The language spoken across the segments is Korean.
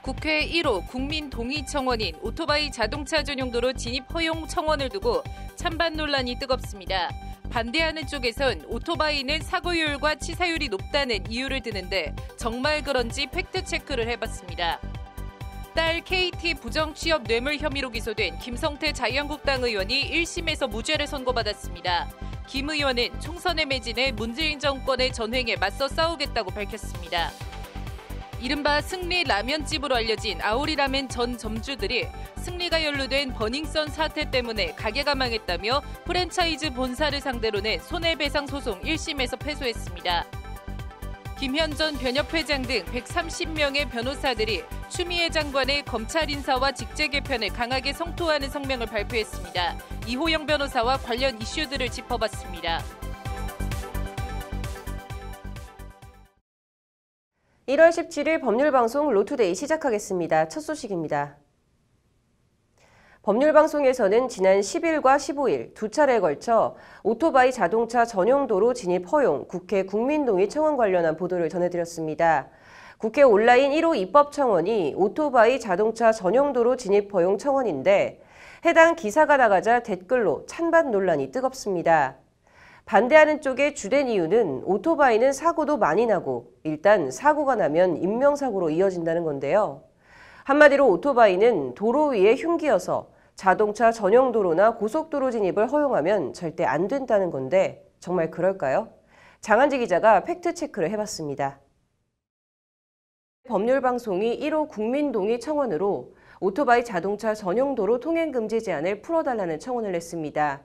국회 1호 국민동의청원인 오토바이 자동차 전용도로 진입 허용 청원을 두고 찬반 논란이 뜨겁습니다. 반대하는 쪽에선 오토바이는 사고율과 치사율이 높다는 이유를 드는데 정말 그런지 팩트체크를 해봤습니다. 딸 KT 부정취업 뇌물 혐의로 기소된 김성태 자유한국당 의원이 1심에서 무죄를 선고받았습니다. 김 의원은 총선에 매진해 문재인 정권의 전횡에 맞서 싸우겠다고 밝혔습니다. 이른바 승리 라면집으로 알려진 아오리라멘 전 점주들이 승리가 연루된 버닝썬 사태 때문에 가게가 망했다며 프랜차이즈 본사를 상대로 낸 손해배상 소송 1심에서 패소했습니다. 김현전 변협회장 등 130명의 변호사들이 추미애 장관의 검찰 인사와 직제 개편을 강하게 성토하는 성명을 발표했습니다. 이호영 변호사와 관련 이슈들을 짚어봤습니다. 1월 17일 법률방송 로투데이 시작하겠습니다. 첫 소식입니다. 법률방송에서는 지난 10일과 15일 두 차례에 걸쳐 오토바이 자동차 전용도로 진입 허용 국회 국민동의 청원 관련한 보도를 전해드렸습니다. 국회 온라인 1호 입법청원이 오토바이 자동차 전용도로 진입 허용 청원인데 해당 기사가 나가자 댓글로 찬반 논란이 뜨겁습니다. 반대하는 쪽의 주된 이유는 오토바이는 사고도 많이 나고 일단 사고가 나면 인명사고로 이어진다는 건데요. 한마디로 오토바이는 도로 위에 흉기여서 자동차 전용 도로나 고속도로 진입을 허용하면 절대 안 된다는 건데 정말 그럴까요? 장한지 기자가 팩트체크를 해봤습니다. 법률방송이 1호 국민동의 청원으로 오토바이 자동차 전용 도로 통행 금지 제한을 풀어달라는 청원을 냈습니다.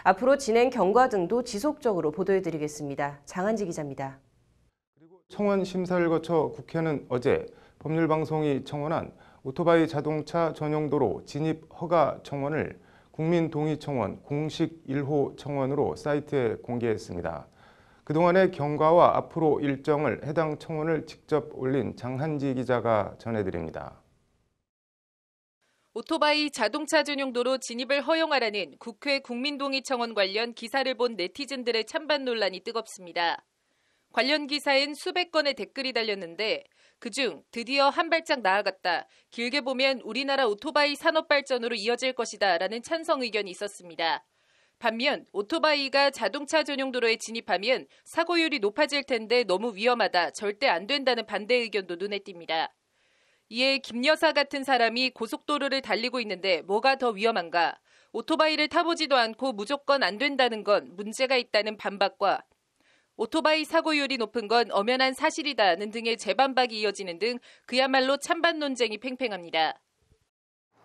앞으로 진행 경과 등도 지속적으로 보도해드리겠습니다. 장한지 기자입니다. 그리고 청원 심사를 거쳐 국회는 어제 법률방송이 청원한 오토바이 자동차 전용도로 진입 허가 청원을 국민동의청원 공식 1호 청원으로 사이트에 공개했습니다. 그동안의 경과와 앞으로 일정을 해당 청원을 직접 올린 장한지 기자가 전해드립니다. 오토바이 자동차 전용도로 진입을 허용하라는 국회 국민동의 청원 관련 기사를 본 네티즌들의 찬반 논란이 뜨겁습니다. 관련 기사엔 수백 건의 댓글이 달렸는데 그중 드디어 한 발짝 나아갔다. 길게 보면 우리나라 오토바이 산업 발전으로 이어질 것이다 라는 찬성 의견이 있었습니다. 반면 오토바이가 자동차 전용도로에 진입하면 사고율이 높아질 텐데 너무 위험하다. 절대 안 된다는 반대 의견도 눈에 띕니다. 이에 김 여사 같은 사람이 고속도로를 달리고 있는데 뭐가 더 위험한가? 오토바이를 타보지도 않고 무조건 안 된다는 건 문제가 있다는 반박과 오토바이 사고율이 높은 건 엄연한 사실이다는 등의 재반박이 이어지는 등 그야말로 찬반 논쟁이 팽팽합니다.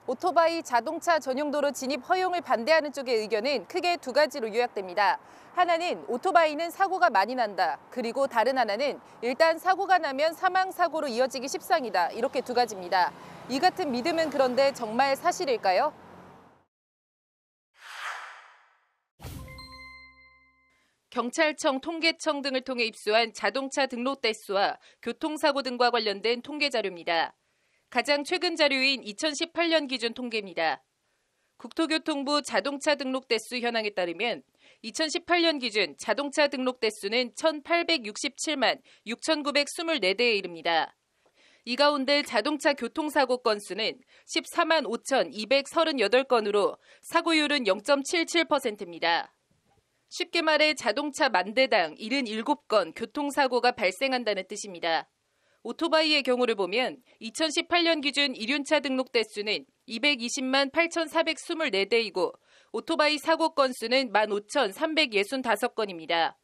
오토바이 자동차 전용도로 진입 허용을 반대하는 쪽의 의견은 크게 두 가지로 요약됩니다. 하나는 오토바이는 사고가 많이 난다. 그리고 다른 하나는 일단 사고가 나면 사망사고로 이어지기 십상이다. 이렇게 두 가지입니다. 이 같은 믿음은 그런데 정말 사실일까요? 경찰청, 통계청 등을 통해 입수한 자동차 등록 대수와 교통사고 등과 관련된 통계 자료입니다. 가장 최근 자료인 2018년 기준 통계입니다. 국토교통부 자동차 등록 대수 현황에 따르면 2018년 기준 자동차 등록 대수는 1,867만 6,924대에 이릅니다. 이 가운데 자동차 교통사고 건수는 14만 5,238건으로 사고율은 0.77%입니다. 쉽게 말해 자동차 만 대당 77건 교통사고가 발생한다는 뜻입니다. 오토바이의 경우를 보면 2018년 기준 이륜차 등록 대수는 220만 8,424대이고 오토바이 사고 건수는 15,365건입니다.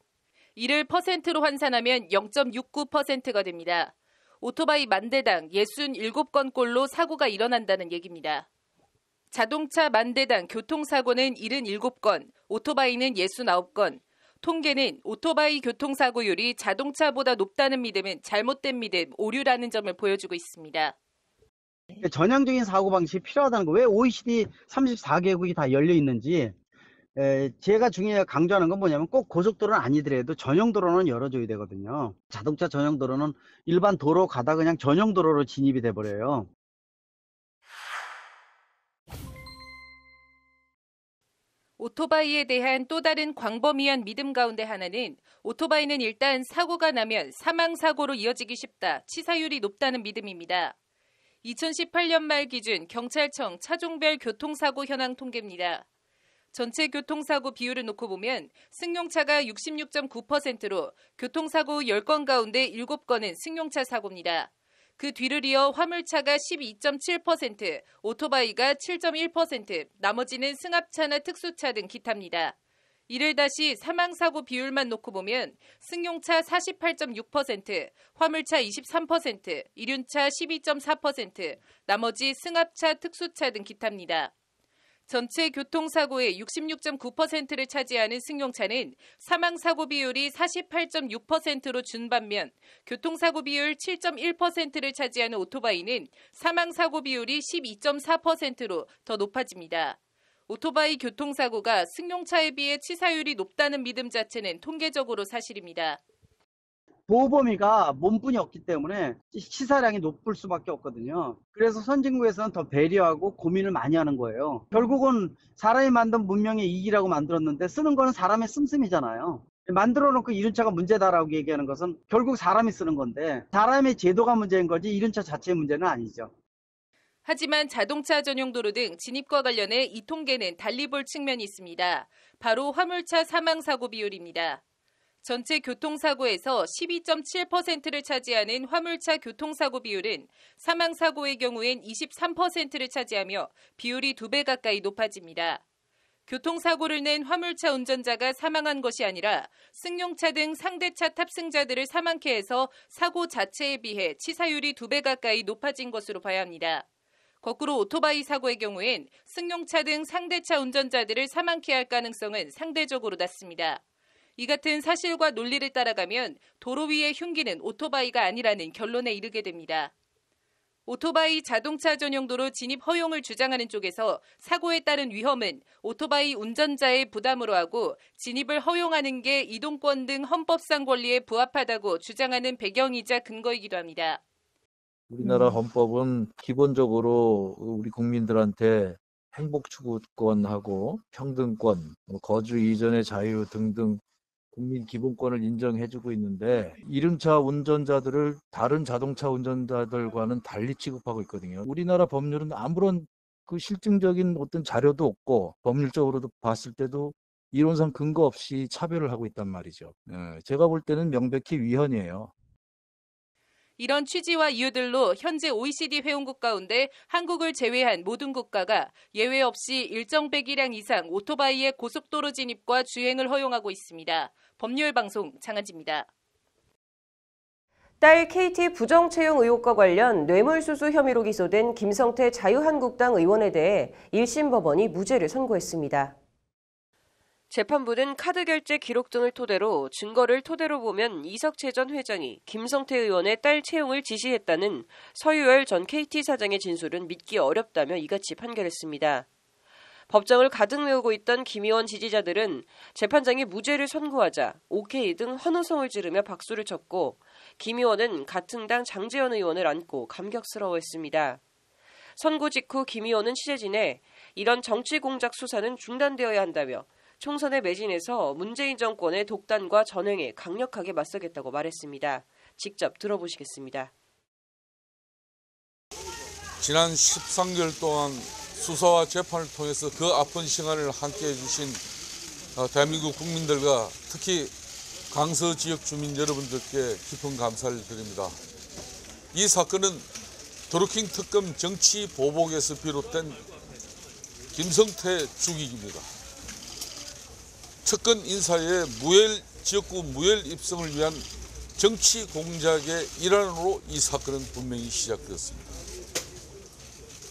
이를 퍼센트로 환산하면 0.69%가 됩니다. 오토바이 만 대당 67건꼴로 사고가 일어난다는 얘기입니다. 자동차 만 대당 교통사고는 77건, 오토바이는 69건. 통계는 오토바이 교통사고율이 자동차보다 높다는 믿음은 잘못된 믿음, 오류라는 점을 보여주고 있습니다. 전향적인 사고방식이 필요하다는 거, 왜 OECD 34개국이 다 열려 있는지, 제가 중요하게 강조하는 건 뭐냐면 꼭 고속도로는 아니더라도 전용도로는 열어줘야 되거든요. 자동차 전용도로는 일반 도로 가다 그냥 전용도로로 진입이 돼버려요. 오토바이에 대한 또 다른 광범위한 믿음 가운데 하나는 오토바이는 일단 사고가 나면 사망사고로 이어지기 쉽다, 치사율이 높다는 믿음입니다. 2018년 말 기준 경찰청 차종별 교통사고 현황 통계입니다. 전체 교통사고 비율을 놓고 보면 승용차가 66.9%로 교통사고 10건 가운데 7건은 승용차 사고입니다. 그 뒤를 이어 화물차가 12.7%, 오토바이가 7.1%, 나머지는 승합차나 특수차 등 기타입니다. 이를 다시 사망사고 비율만 놓고 보면 승용차 48.6%, 화물차 23%, 이륜차 12.4%, 나머지 승합차, 특수차 등 기타입니다. 전체 교통사고의 66.9%를 차지하는 승용차는 사망사고 비율이 48.6%로 준 반면 교통사고 비율 7.1%를 차지하는 오토바이는 사망사고 비율이 12.4%로 더 높아집니다. 오토바이 교통사고가 승용차에 비해 치사율이 높다는 믿음 자체는 통계적으로 사실입니다. 보호 범위가 몸뿐이 없기 때문에 치사량이 높을 수밖에 없거든요. 그래서 선진국에서는 더 배려하고 고민을 많이 하는 거예요. 결국은 사람이 만든 문명의 이기라고 만들었는데 쓰는 거는 사람의 씀씀이잖아요. 만들어 놓고 이륜차가 문제다라고 얘기하는 것은 결국 사람이 쓰는 건데 사람의 제도가 문제인 거지 이륜차 자체의 문제는 아니죠. 하지만 자동차 전용 도로 등 진입과 관련해 이 통계는 달리 볼 측면이 있습니다. 바로 화물차 사망사고 비율입니다. 전체 교통사고에서 12.7%를 차지하는 화물차 교통사고 비율은 사망사고의 경우엔 23%를 차지하며 비율이 2배 가까이 높아집니다. 교통사고를 낸 화물차 운전자가 사망한 것이 아니라 승용차 등 상대차 탑승자들을 사망케 해서 사고 자체에 비해 치사율이 2배 가까이 높아진 것으로 봐야 합니다. 거꾸로 오토바이 사고의 경우엔 승용차 등 상대차 운전자들을 사망케 할 가능성은 상대적으로 낮습니다. 이 같은 사실과 논리를 따라가면 도로 위의 흉기는 오토바이가 아니라는 결론에 이르게 됩니다. 오토바이 자동차 전용도로 진입 허용을 주장하는 쪽에서 사고에 따른 위험은 오토바이 운전자의 부담으로 하고 진입을 허용하는 게 이동권 등 헌법상 권리에 부합하다고 주장하는 배경이자 근거이기도 합니다. 우리나라 헌법은 기본적으로 우리 국민들한테 행복 추구권하고 평등권, 거주 이전의 자유 등등 국민 기본권을 인정해주고 있는데 이륜차 운전자들을 다른 자동차 운전자들과는 달리 취급하고 있거든요. 우리나라 법률은 아무런 그 실증적인 어떤 자료도 없고 법률적으로도 봤을 때도 이론상 근거 없이 차별을 하고 있단 말이죠. 제가 볼 때는 명백히 위헌이에요. 이런 취지와 이유들로 현재 OECD 회원국 가운데 한국을 제외한 모든 국가가 예외 없이 일정 배기량 이상 오토바이의 고속도로 진입과 주행을 허용하고 있습니다. 법률방송 장한지입니다. 딸 KT 부정채용 의혹과 관련 뇌물수수 혐의로 기소된 김성태 자유한국당 의원에 대해 1심 법원이 무죄를 선고했습니다. 재판부는 카드 결제 기록 등을 토대로 증거를 토대로 보면 이석채 전 회장이 김성태 의원의 딸 채용을 지시했다는 서유열 전 KT 사장의 진술은 믿기 어렵다며 이같이 판결했습니다. 법정을 가득 메우고 있던 김 의원 지지자들은 재판장이 무죄를 선고하자 오케이 등 환호성을 지르며 박수를 쳤고 김 의원은 같은 당 장제원 의원을 안고 감격스러워했습니다. 선고 직후 김 의원은 취재진에 이런 정치 공작 수사는 중단되어야 한다며 총선에 매진해서 문재인 정권의 독단과 전횡에 강력하게 맞서겠다고 말했습니다. 직접 들어보시겠습니다. 지난 13개월 동안 수사와 재판을 통해서 그 아픈 시간을 함께해 주신 대한민국 국민들과 특히 강서 지역 주민 여러분들께 깊은 감사를 드립니다. 이 사건은 드루킹 특검 정치 보복에서 비롯된 김성태 죽이기입니다. 측근 인사의 지역구 무혈 입성을 위한 정치 공작의 일환으로 이 사건은 분명히 시작되었습니다.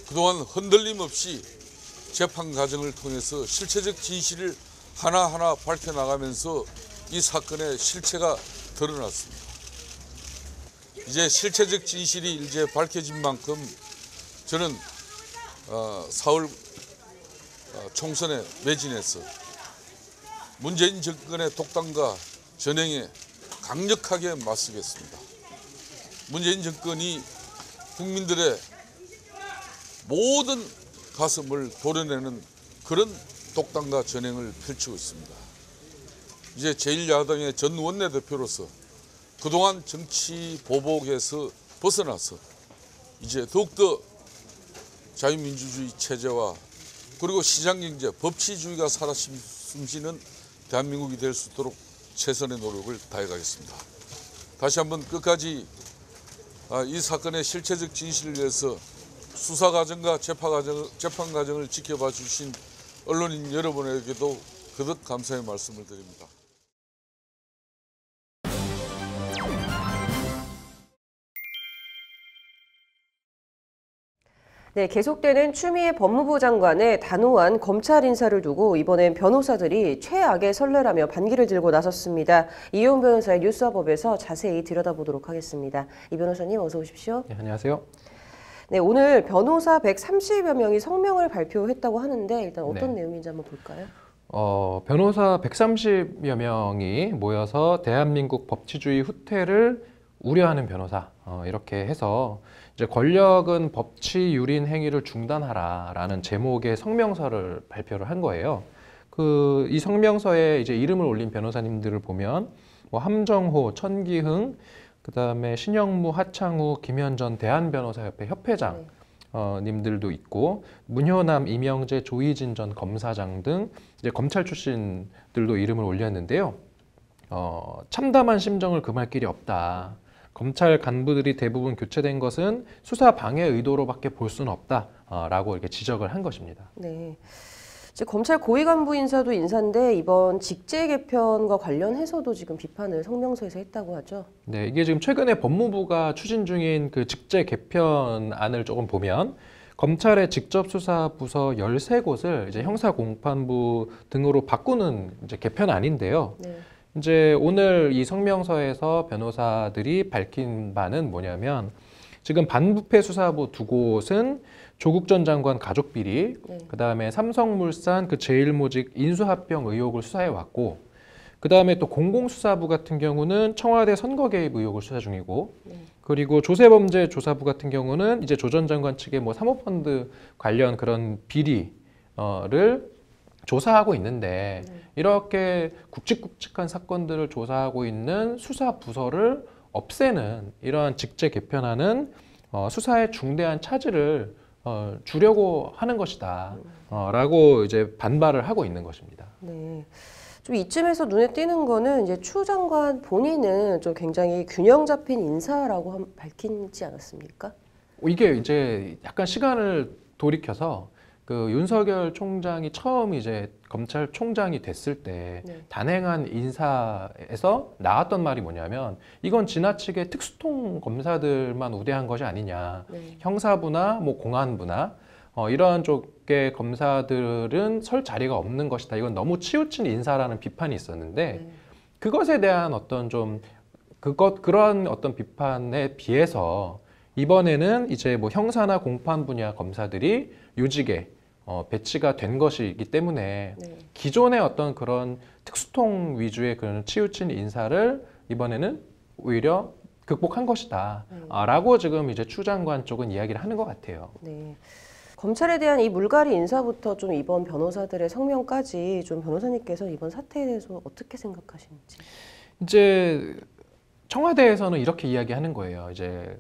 그동안 흔들림 없이 재판 과정을 통해서 실체적 진실을 하나하나 밝혀나가면서 이 사건의 실체가 드러났습니다. 이제 실체적 진실이 이제 밝혀진 만큼 저는 4월 총선에 매진해서 문재인 정권의 독단과 전횡에 강력하게 맞서겠습니다. 문재인 정권이 국민들의 모든 가슴을 도려내는 그런 독단과 전횡을 펼치고 있습니다. 이제 제1야당의 전 원내대표로서 그동안 정치 보복에서 벗어나서 이제 더욱더 자유민주주의 체제와 그리고 시장경제, 법치주의가 살아 숨쉬는 대한민국이 될 수 있도록 최선의 노력을 다해가겠습니다. 다시 한번 끝까지 이 사건의 실체적 진실을 위해서 수사 과정과 재판 과정을 지켜봐 주신 언론인 여러분에게도 거듭 감사의 말씀을 드립니다. 네, 계속되는 추미애 법무부 장관의 단호한 검찰 인사를 두고 이번엔 변호사들이 최악의 선례라며 반기를 들고 나섰습니다. 이효은 변호사의 뉴스화법에서 자세히 들여다보도록 하겠습니다. 이 변호사님 어서 오십시오. 네, 안녕하세요. 네, 오늘 변호사 130여 명이 성명을 발표했다고 하는데 일단 어떤 내용인지 한번 볼까요? 변호사 130여 명이 모여서 대한민국 법치주의 후퇴를 우려하는 변호사 이렇게 해서 이제 권력은 법치 유린 행위를 중단하라라는 제목의 성명서를 발표를 한 거예요. 이 성명서에 이제 이름을 올린 변호사님들을 보면 뭐 함정호, 천기흥, 그다음에 신영무, 하창우, 김현전 대한변호사협회 협회장 님들도 있고 문효남, 이명재, 조희진 전 검사장 등 이제 검찰 출신들도 이름을 올렸는데요. 참담한 심정을 금할 길이 없다. 검찰 간부들이 대부분 교체된 것은 수사 방해 의도로밖에 볼 수는 없다라고 이렇게 지적을 한 것입니다. 네. 이제 검찰 고위 간부 인사도 인사인데 이번 직제 개편과 관련해서도 지금 비판을 성명서에서 했다고 하죠. 네, 이게 지금 최근에 법무부가 추진 중인 그 직제 개편안을 조금 보면 검찰의 직접 수사 부서 13곳을 이제 형사 공판부 등으로 바꾸는 이제 개편안인데요. 네. 이제 오늘 이 성명서에서 변호사들이 밝힌 바는 뭐냐면 지금 반부패 수사부 2곳은 조국 전 장관 가족 비리, 그다음에 삼성물산 그 제일모직 인수합병 의혹을 수사해 왔고, 그다음에 또 공공수사부 같은 경우는 청와대 선거 개입 의혹을 수사 중이고, 그리고 조세범죄조사부 같은 경우는 이제 조 전 장관 측의 뭐 사모펀드 관련 그런 비리를 조사하고 있는데 이렇게 굵직굵직한 사건들을 조사하고 있는 수사 부서를 없애는 이러한 직제 개편안은 수사에 중대한 차질을 주려고 하는 것이다 라고 이제 반발을 하고 있는 것입니다. 네. 좀 이쯤에서 눈에 띄는 거는 이제 추 장관 본인은 좀 굉장히 균형 잡힌 인사라고 밝히지 않았습니까? 이게 이제 약간 시간을 돌이켜서 그 윤석열 총장이 처음 이제 검찰총장이 됐을 때 단행한 인사에서 나왔던 말이 뭐냐면 이건 지나치게 특수통 검사들만 우대한 것이 아니냐. 형사부나 뭐 공안부나 이러한 쪽의 검사들은 설 자리가 없는 것이다. 이건 너무 치우친 인사라는 비판이 있었는데 그것에 대한 어떤 좀 그러한 어떤 비판에 비해서 이번에는 이제 뭐 형사나 공판 분야 검사들이 요직에 배치가 된 것이기 때문에 기존의 어떤 그런 특수통 위주의 그런 치우친 인사를 이번에는 오히려 극복한 것이다 라고 지금 이제 추 장관 쪽은 이야기를 하는 것 같아요. 네. 검찰에 대한 이 물갈이 인사부터 좀 이번 변호사들의 성명까지 좀 변호사님께서 이번 사태에 대해서 어떻게 생각하시는지. 이제 청와대에서는 이렇게 이야기하는 거예요. 이제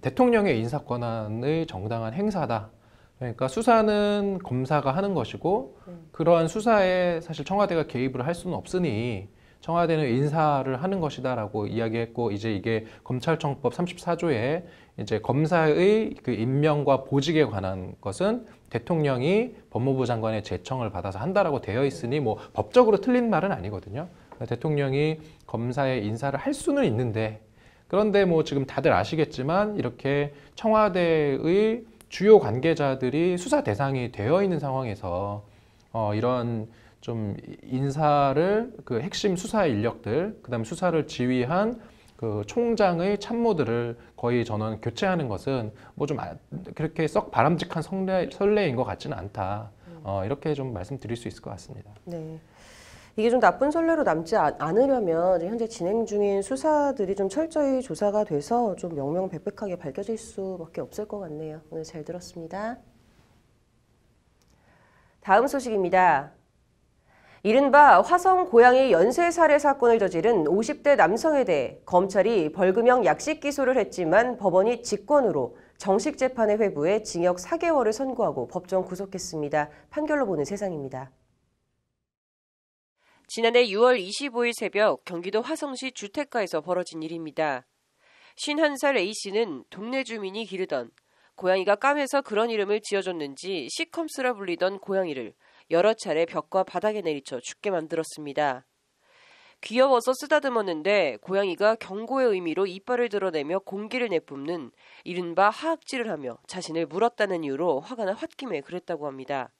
대통령의 인사 권한의 정당한 행사다. 그러니까 수사는 검사가 하는 것이고 그러한 수사에 사실 청와대가 개입을 할 수는 없으니 청와대는 인사를 하는 것이다라고 이야기했고 이제 이게 검찰청법 34조에 이제 검사의 그 임명과 보직에 관한 것은 대통령이 법무부 장관의 제청을 받아서 한다라고 되어 있으니 뭐 법적으로 틀린 말은 아니거든요. 대통령이 검사의 인사를 할 수는 있는데 그런데 뭐 지금 다들 아시겠지만 이렇게 청와대의 주요 관계자들이 수사 대상이 되어 있는 상황에서 이런 좀 인사를 그 핵심 수사 인력들 그다음에 수사를 지휘한 그 총장의 참모들을 거의 전원 교체하는 것은 뭐 좀 그렇게 썩 바람직한 선례인 것 같지는 않다. 이렇게 좀 말씀드릴 수 있을 것 같습니다. 네. 이게 좀 나쁜 선례로 남지 않으려면 현재 진행 중인 수사들이 좀 철저히 조사가 돼서 좀 명명백백하게 밝혀질 수밖에 없을 것 같네요. 오늘 잘 들었습니다. 다음 소식입니다. 이른바 화성 고양이 연쇄 살해 사건을 저지른 50대 남성에 대해 검찰이 벌금형 약식 기소를 했지만 법원이 직권으로 정식 재판에 회부해 징역 4개월을 선고하고 법정 구속했습니다. 판결로 보는 세상입니다. 지난해 6월 25일 새벽 경기도 화성시 주택가에서 벌어진 일입니다. 51살 A씨는 동네 주민이 기르던 고양이가 까매서 그런 이름을 지어줬는지 시컴스라 불리던 고양이를 여러 차례 벽과 바닥에 내리쳐 죽게 만들었습니다. 귀여워서 쓰다듬었는데 고양이가 경고의 의미로 이빨을 드러내며 공기를 내뿜는 이른바 하악질을 하며 자신을 물었다는 이유로 화가 나 홧김에 그랬다고 합니다.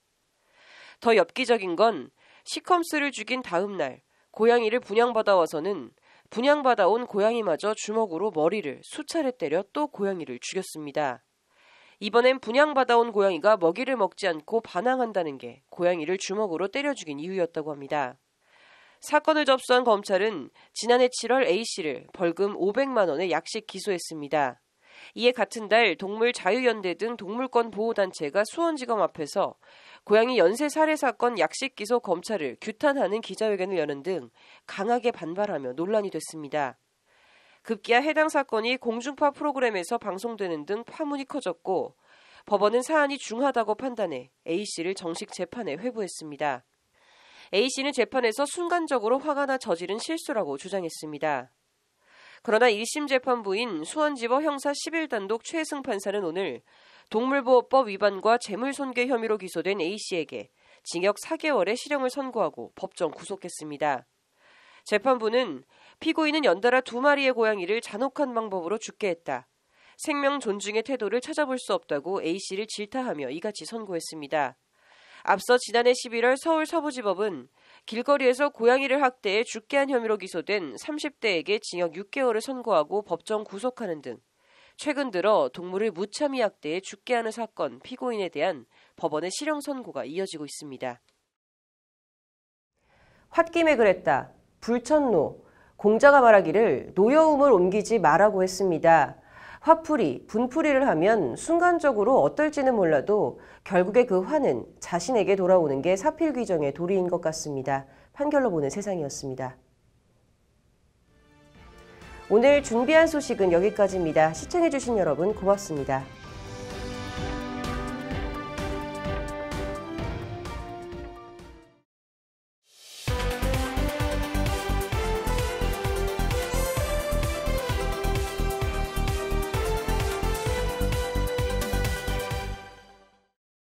더 엽기적인 건 시컴스를 죽인 다음 날 고양이를 분양받아 와서는 분양받아온 고양이마저 주먹으로 머리를 수차례 때려 또 고양이를 죽였습니다. 이번엔 분양받아온 고양이가 먹이를 먹지 않고 반항한다는 게 고양이를 주먹으로 때려 죽인 이유였다고 합니다. 사건을 접수한 검찰은 지난해 7월 A씨를 벌금 500만 원의 약식 기소했습니다. 이에 같은 달 동물자유연대 등 동물권 보호단체가 수원지검 앞에서 고양이 연쇄 살해 사건 약식 기소 검찰을 규탄하는 기자회견을 여는 등 강하게 반발하며 논란이 됐습니다. 급기야 해당 사건이 공중파 프로그램에서 방송되는 등 파문이 커졌고 법원은 사안이 중하다고 판단해 A씨를 정식 재판에 회부했습니다. A씨는 재판에서 순간적으로 화가 나 저지른 실수라고 주장했습니다. 그러나 1심 재판부인 수원지법 형사 11단독 최승 판사는 오늘 동물보호법 위반과 재물손괴 혐의로 기소된 A씨에게 징역 4개월의 실형을 선고하고 법정 구속했습니다. 재판부는 피고인은 연달아 2마리의 고양이를 잔혹한 방법으로 죽게 했다. 생명 존중의 태도를 찾아볼 수 없다고 A씨를 질타하며 이같이 선고했습니다. 앞서 지난해 11월 서울 서부지법은 길거리에서 고양이를 학대해 죽게 한 혐의로 기소된 30대에게 징역 6개월을 선고하고 법정 구속하는 등 최근 들어 동물을 무참히 학대해 죽게 하는 사건 피고인에 대한 법원의 실형 선고가 이어지고 있습니다. 홧김에 그랬다. 불천노. 공자가 말하기를 노여움을 옮기지 말라고 했습니다. 화풀이, 분풀이를 하면 순간적으로 어떨지는 몰라도 결국에 그 화는 자신에게 돌아오는 게 사필귀정의 도리인 것 같습니다. 판결로 보는 세상이었습니다. 오늘 준비한 소식은 여기까지입니다. 시청해주신 여러분 고맙습니다.